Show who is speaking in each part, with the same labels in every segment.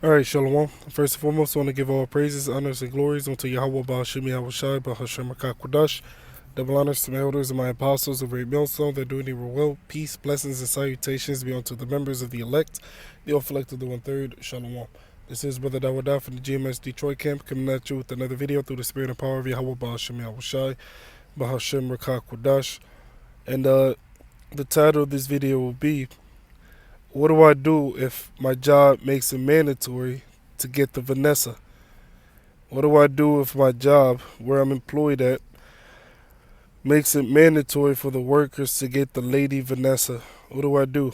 Speaker 1: Alright, Shalom. First and foremost, I want to give all praises, honors, and glories unto YAHAWAH, YAHAWASHI, HaShem HaKadosh. Double honors to my elders and my apostles of Great Milestone. They're doing evil will. Peace, blessings, and salutations be unto the members of the elect, the elect of the one-third. Shalom. This is Brother Dawadah from the GMS Detroit camp, coming at you with another video through the spirit and power of YAHAWAH, YAHAWASHI, HaShem HaKadosh. And the title of this video will be, what do I do if my job makes it mandatory to get the Vanessa? What do I do if my job, where I'm employed at, makes it mandatory for the workers to get the lady Vanessa? What do I do?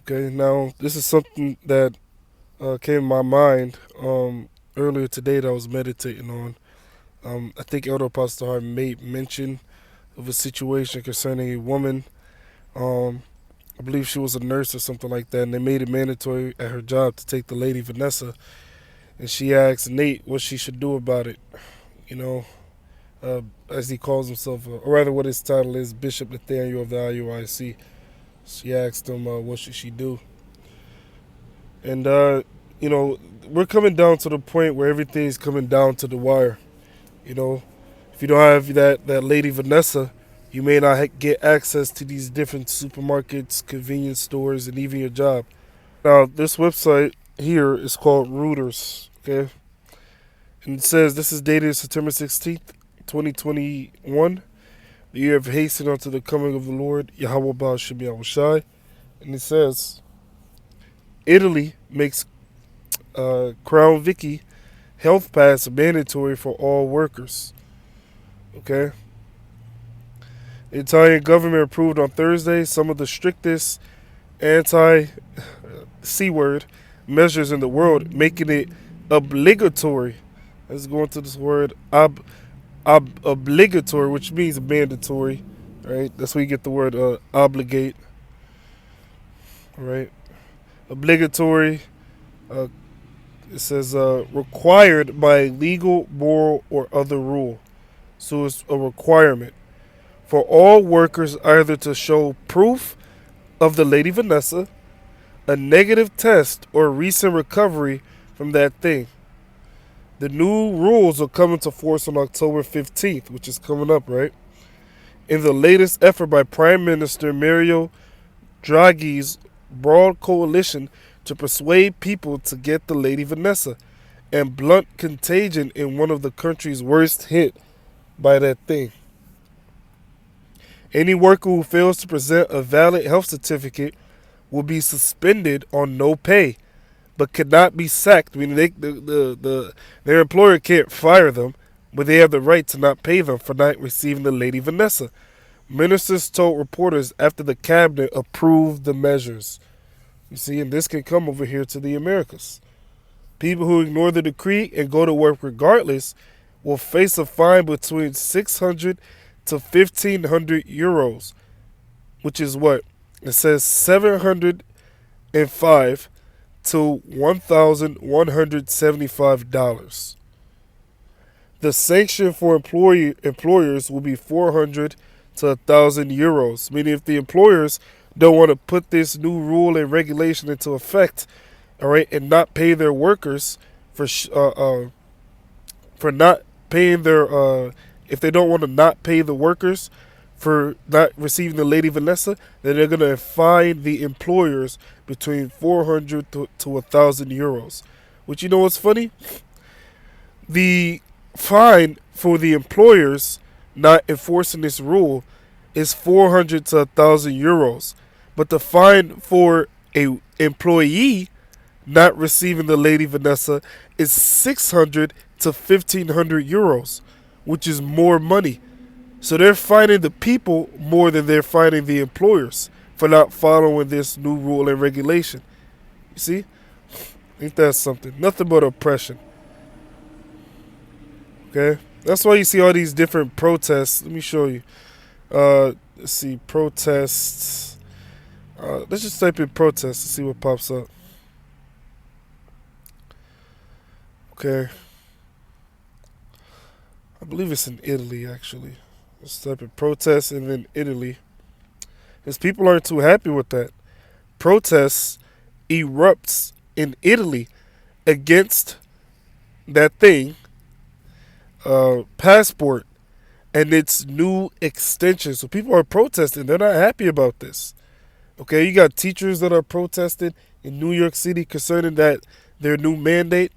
Speaker 1: Okay, now this is something that came to my mind earlier today that I was meditating on. I think Elder Apostle Hart made mention of a situation concerning a woman. I believe she was a nurse or something like that, and they made it mandatory at her job to take the lady Vanessa. And she asked Nate what she should do about it. You know, as he calls himself, or rather what his title is, Bishop Nathaniel of the IUIC. She asked him what should she do. And, you know, we're coming down to the point where everything's coming down to the wire. You know, if you don't have that lady Vanessa, you may not get access to these different supermarkets, convenience stores, and even your job. Now, this website here is called Reuters, okay? And it says this is dated September 16th, 2021, the year of hastening unto the coming of the Lord, YAHAWAH YAHAWASHI. And it says, Italy makes Crown Vicky health pass mandatory for all workers, okay? The Italian government approved on Thursday some of the strictest anti-C word measures in the world, making it obligatory. Let's go into this word, obligatory, which means mandatory, right? That's where you get the word obligate, right? Obligatory, it says required by legal, moral, or other rule. So it's a requirement for all workers either to show proof of the Lady Vanessa, a negative test, or recent recovery from that thing. The new rules will come into force on October 15th, which is coming up, right? In the latest effort by Prime Minister Mario Draghi's broad coalition to persuade people to get the Lady Vanessa and blunt contagion in one of the country's worst hit by that thing. Any worker who fails to present a valid health certificate will be suspended on no pay, but cannot be sacked. I mean, their employer can't fire them, but they have the right to not pay them for not receiving the Lady Vanessa. Ministers told reporters after the cabinet approved the measures. You see, and this can come over here to the Americas. People who ignore the decree and go to work regardless will face a fine between 600 to 1,500 euros, which is what? It says 705 to $1,175. The sanction for employers will be 400 to 1,000 euros, meaning if the employers don't want to put this new rule and regulation into effect, all right, and not pay their workers for not paying their if they don't want to not pay the workers for not receiving the Lady Vanessa, then they're going to fine the employers between 400 to 1,000 euros. Which, you know what's funny? The fine for the employers not enforcing this rule is 400 to 1,000 euros. But the fine for a employee not receiving the Lady Vanessa is 600 to 1,500 euros, which is more money. So they're fining the people more than they're fining the employers for not following this new rule and regulation. You see? Ain't that something? Nothing but oppression. Okay? That's why you see all these different protests. Let me show you. Let's see. Protests. Let's just type in protests to see what pops up. Okay. I believe it's in Italy, actually. Let's type in protests and then Italy. Because people aren't too happy with that. Protests erupts in Italy against that thing, passport, and its new extension. So people are protesting. They're not happy about this. Okay, you got teachers that are protesting in New York City concerning that their new mandate.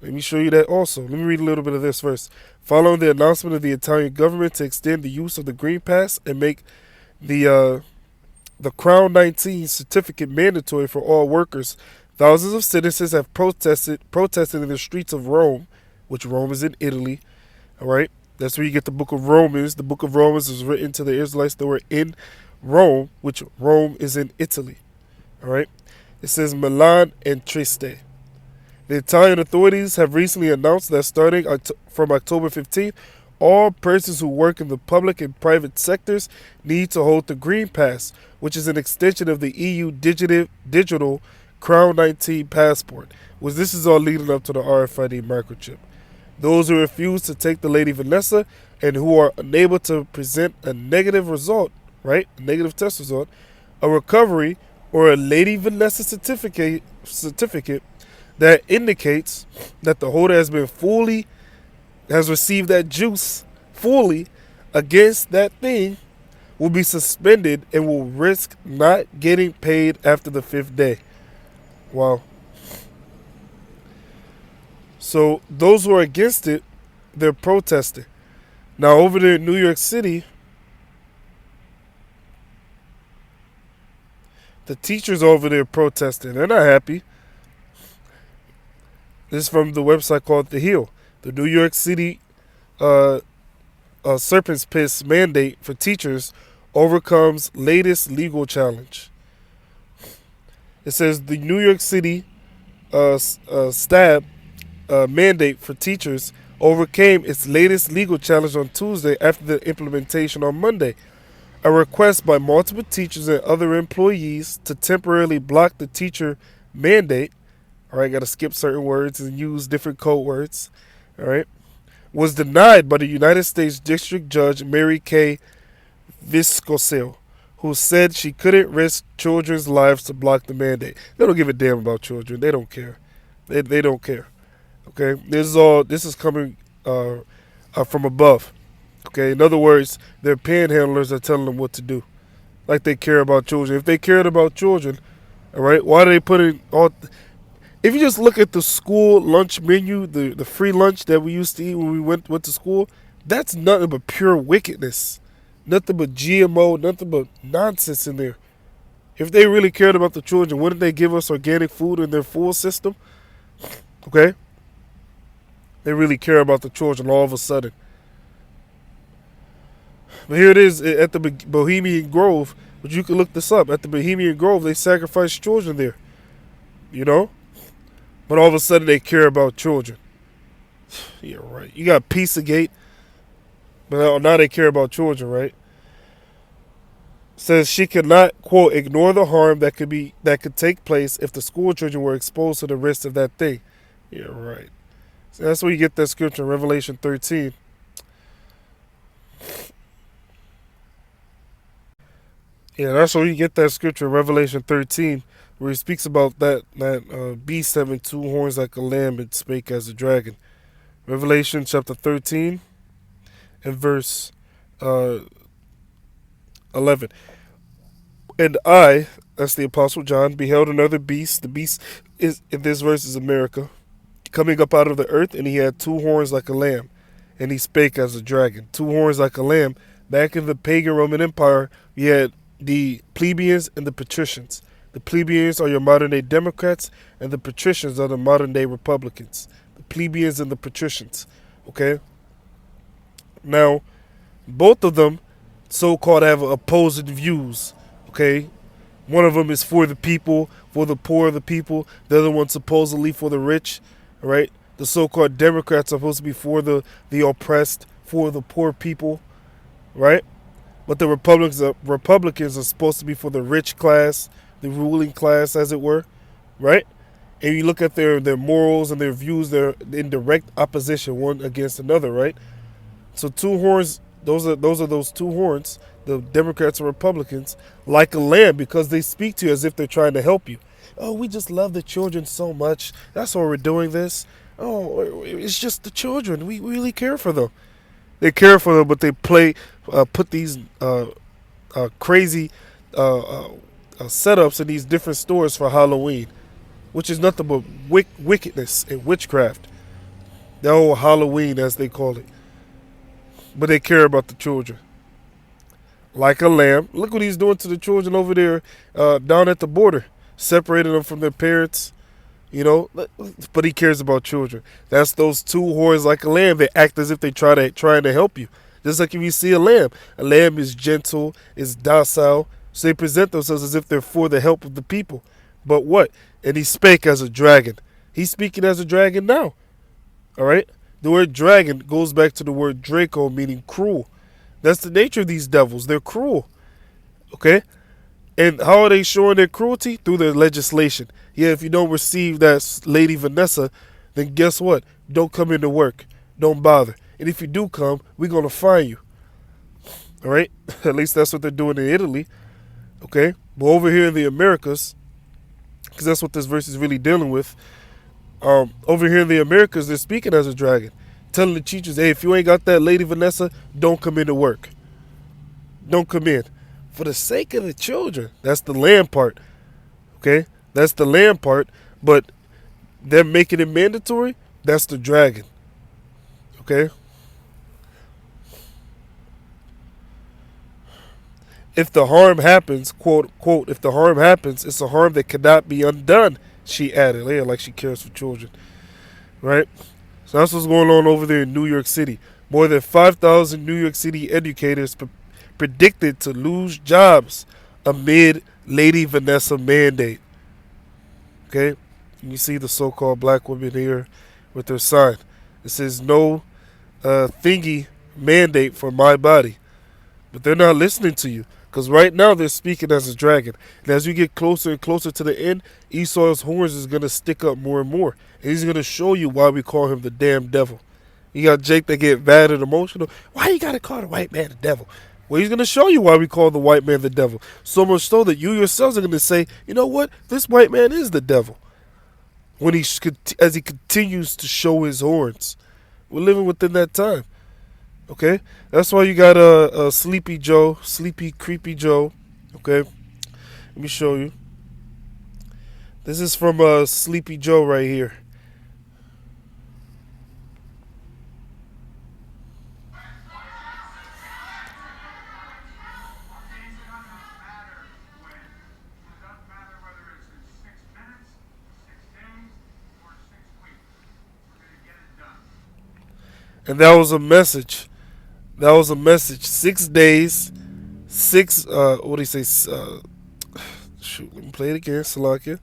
Speaker 1: Let me show you that also. Let me read a little bit of this first. Following the announcement of the Italian government to extend the use of the Green Pass and make the Crown 19 certificate mandatory for all workers, thousands of citizens have protested in the streets of Rome, which Rome is in Italy. All right, that's where you get the Book of Romans. The Book of Romans is written to the Israelites that were in Rome, which Rome is in Italy. All right, it says Milan and Trieste. The Italian authorities have recently announced that starting from October 15th, all persons who work in the public and private sectors need to hold the Green Pass, which is an extension of the EU digital Crown 19 passport, which this is all leading up to the RFID microchip. Those who refuse to take the Lady Vanessa and who are unable to present a negative result, right, a negative test result, a recovery, or a Lady Vanessa certificate that indicates that the holder has received that juice fully against that thing, will be suspended and will risk not getting paid after the 5th day. Wow. So those who are against it, they're protesting. Now over there in New York City, the teachers over there protesting. They're not happy. This is from the website called The Hill. The New York City Serpent's Piss mandate for teachers overcomes latest legal challenge. It says the New York City STAB mandate for teachers overcame its latest legal challenge on Tuesday after the implementation on Monday. A request by multiple teachers and other employees to temporarily block the teacher mandate, all right, got to skip certain words and use different code words, all right, was denied by the United States District Judge Mary K. Viscosel, who said she couldn't risk children's lives to block the mandate. They don't give a damn about children. They don't care. They don't care. Okay, this is coming from above. Okay, in other words, their panhandlers are telling them what to do, like they care about children. If they cared about children, all right, why do they put in all? If you just look at the school lunch menu, the free lunch that we used to eat when we went to school, that's nothing but pure wickedness. Nothing but GMO, nothing but nonsense in there. If they really cared about the children, wouldn't they give us organic food in their food system? Okay? They really care about the children all of a sudden. But here it is at the Bohemian Grove, but you can look this up. At the Bohemian Grove, they sacrifice children there. You know? But all of a sudden they care about children. Yeah, right. You got Pizzagate, but now they care about children, right? Says she could not, quote, ignore the harm that could take place if the school children were exposed to the risk of that thing. Yeah, right. So that's where you get that scripture in Revelation 13. Yeah, that's where you get that scripture in Revelation 13, where he speaks about that beast having two horns like a lamb and spake as a dragon. Revelation chapter 13 and verse 11. And I, that's the Apostle John, beheld another beast. The beast is, in this verse, is America, coming up out of the earth, and he had two horns like a lamb, and he spake as a dragon. Two horns like a lamb. Back in the pagan Roman Empire, you had the plebeians and the patricians. The plebeians are your modern-day Democrats, and the patricians are the modern-day Republicans. The plebeians and the patricians, okay? Now, both of them so-called have opposing views, okay? One of them is for the people, for the poor of the people. The other one supposedly for the rich, all right? The so-called Democrats are supposed to be for the oppressed, for the poor people, right? But the Republicans are supposed to be for the rich class, the ruling class, as it were, right? And you look at their morals and their views, they're in direct opposition one against another, right? So two horns, those are those two horns the Democrats and Republicans, like a lamb, because they speak to you as if they're trying to help you. Oh, we just love the children so much. That's why we're doing this. Oh, it's just the children. We really care for them. They care for them, but they put these crazy setups in these different stores for Halloween, which is nothing but wickedness and witchcraft. The whole Halloween, as they call it. But they care about the children. Like a lamb. Look what he's doing to the children over there down at the border. Separating them from their parents. You know, but he cares about children. That's those two horns like a lamb. They act as if they trying to help you. Just like if you see a lamb is gentle, is docile. So they present themselves as if they're for the help of the people. But what? And he spake as a dragon. He's speaking as a dragon now. All right? The word dragon goes back to the word Draco, meaning cruel. That's the nature of these devils. They're cruel. Okay? And how are they showing their cruelty? Through their legislation. Yeah, if you don't receive that lady Vanessa, then guess what? Don't come into work. Don't bother. And if you do come, we're going to fine you. All right? At least that's what they're doing in Italy. Okay? But over here in the Americas, because that's what this verse is really dealing with, over here in the Americas, they're speaking as a dragon. Telling the teachers, hey, if you ain't got that lady Vanessa, don't come into work. Don't come in. For the sake of the children. That's the lamb part. Okay? That's the lamb part. But them making it mandatory, that's the dragon. Okay? If the harm happens, quote, if the harm happens, it's a harm that cannot be undone, she added. Yeah, like she cares for children. Right? So that's what's going on over there in New York City. More than 5,000 New York City educators predicted to lose jobs amid Lady Vanessa mandate. Okay? You see the so-called black women here with their sign. It says no thingy mandate for my body. But they're not listening to you. Because right now they're speaking as a dragon. And as you get closer and closer to the end, Esau's horns is going to stick up more and more. And he's going to show you why we call him the damn devil. You got Jake that get bad and emotional. Why you got to call the white man the devil? Well, he's going to show you why we call the white man the devil. So much so that you yourselves are going to say, you know what? This white man is the devil. When as he continues to show his horns. We're living within that time. Okay? That's why you got a Sleepy Joe, Sleepy Creepy Joe. Okay? Let me show you. This is from Sleepy Joe right here. And that was a message. That was a message. 6 days. What do you say? Shoot, let me play it again. Salakia.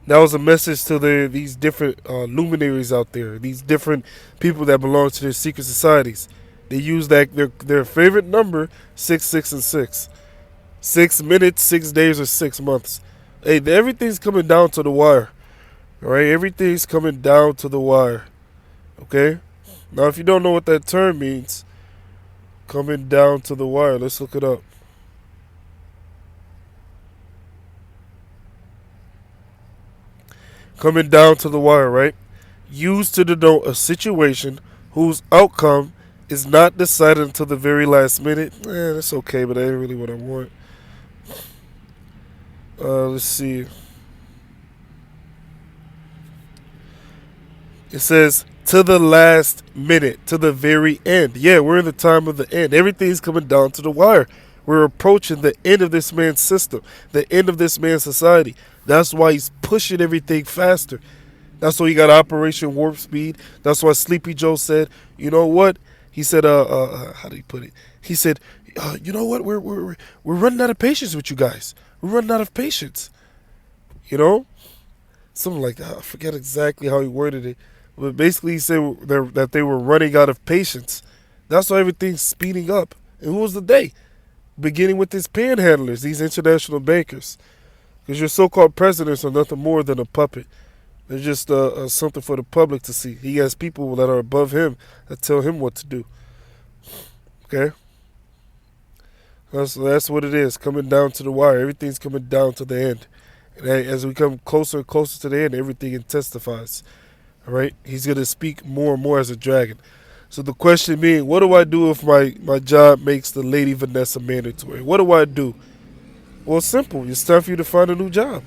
Speaker 1: That was a message to these different luminaries out there, these different people that belong to their secret societies. They use that their favorite number, 6, 6, and 6. 6 minutes, 6 days, or 6 months. Hey, everything's coming down to the wire. All right, everything's coming down to the wire. Okay. Now, if you don't know what that term means, coming down to the wire. Let's look it up. Coming down to the wire, right? Used to denote a situation whose outcome is not decided until the very last minute. That's okay, but that ain't really what I want. Let's see. It says, to the last minute, to the very end. Yeah, we're in the time of the end. Everything's coming down to the wire. We're approaching the end of this man's system, the end of this man's society. That's why he's pushing everything faster. That's why he got Operation Warp Speed. That's why Sleepy Joe said, you know what? He said, how do you put it? He said, you know what? We're running out of patience with you guys. We're running out of patience. You know? Something like that. I forget exactly how he worded it. But basically he said that they were running out of patience. That's why everything's speeding up. And who was the they? beginning with these panhandlers, these international bankers. Because your so-called presidents are nothing more than a puppet. They're just something for the public to see. He has people that are above him that tell him what to do. Okay? That's what it is, coming down to the wire. Everything's coming down to the end. And as we come closer and closer to the end, everything intensifies. All right? He's going to speak more and more as a dragon. So the question being, what do I do if my job makes the Lady Vanessa mandatory? What do I do? Well, it's simple. It's time for you to find a new job.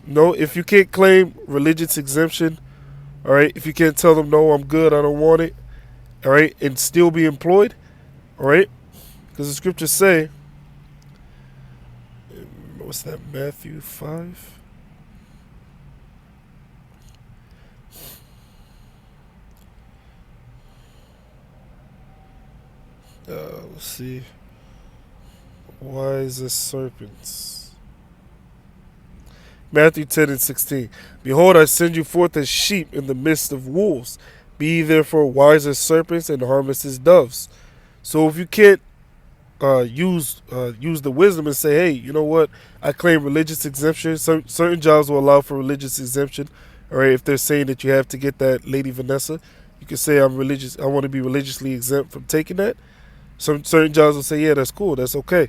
Speaker 1: No, if you can't claim religious exemption, all right, if you can't tell them, no, I'm good, I don't want it, all right, and still be employed, all right, because the scriptures say, what's that, Matthew 5? Let's see. Wise as serpents. Matthew 10:16. Behold, I send you forth as sheep in the midst of wolves. Be ye therefore wise as serpents and harmless as doves. So if you can't use the wisdom and say, hey, you know what? I claim religious exemption. Certain jobs will allow for religious exemption. All right, if they're saying that you have to get that Lady Vanessa, you can say I'm religious. I want to be religiously exempt from taking that. Some certain jobs will say, yeah, that's cool, that's okay.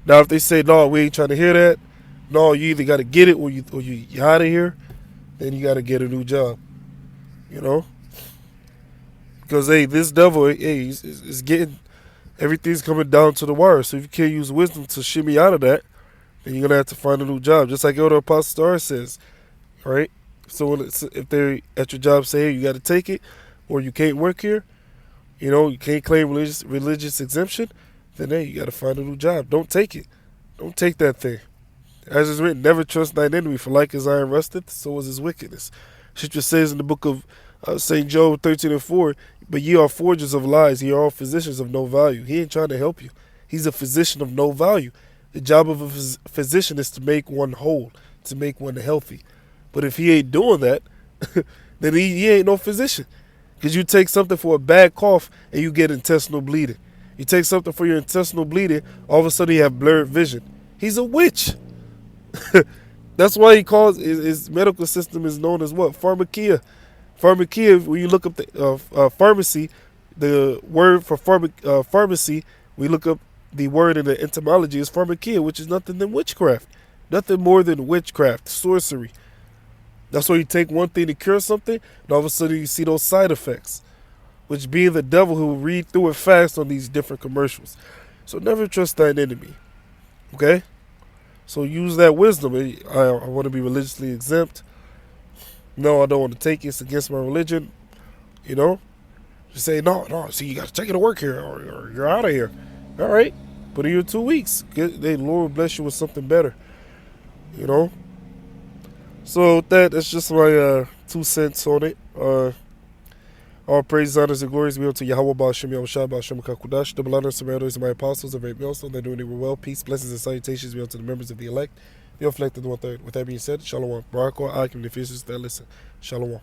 Speaker 1: Now, if they say, no, we ain't trying to hear that, no, you either got to get it or you're out of here, then you got to get a new job, you know? Because, hey, this devil, hey, is getting, everything's coming down to the wire. So if you can't use wisdom to shimmy out of that, then you're going to have to find a new job. Just like Elder Apostle Star says, all right? So if they're at your job say, hey, you got to take it, or you can't work here, you know, you can't claim religious exemption, then hey, you got to find a new job. Don't take it. Don't take that thing. As is written, never trust thine enemy, for like as iron rusteth, so is his wickedness. Scripture says in the book of St. Job 13:4, but ye are forgers of lies, ye are all physicians of no value. He ain't trying to help you. He's a physician of no value. The job of a physician is to make one whole, to make one healthy. But if he ain't doing that, then he ain't no physician. Because you take something for a bad cough and you get intestinal bleeding. You take something for your intestinal bleeding, all of a sudden you have blurred vision. He's a witch. That's why he calls his medical system is known as what? Pharmakia. Pharmakia, when you look up the pharmacy, the word for pharmacy, we look up the word in the etymology is pharmakia, which is nothing than witchcraft. Nothing more than witchcraft, sorcery. That's why you take one thing to cure something, and all of a sudden you see those side effects, which being the devil who will read through it fast on these different commercials. So never trust thine enemy, okay? So use that wisdom. I want to be religiously exempt. No, I don't want to take it. It's against my religion, you know? Just say, no, see, you got to take it to work here, or you're out of here. All right, put in your 2 weeks. The Lord will bless you with something better, you know? So with that's just my 2 cents on it. All praise, honors, and glories be unto YAHAWAH, HALALYAM, YAHAWASHI, HASHEM, QADASAH. Double honors to my elders and my apostles of Great Milestone. They're doing it well. Peace, blessings, and salutations be unto the members of the elect. The afflicted 1/3. With that being said, Shalom. RAWCHAA, I can the that listen. Shalom.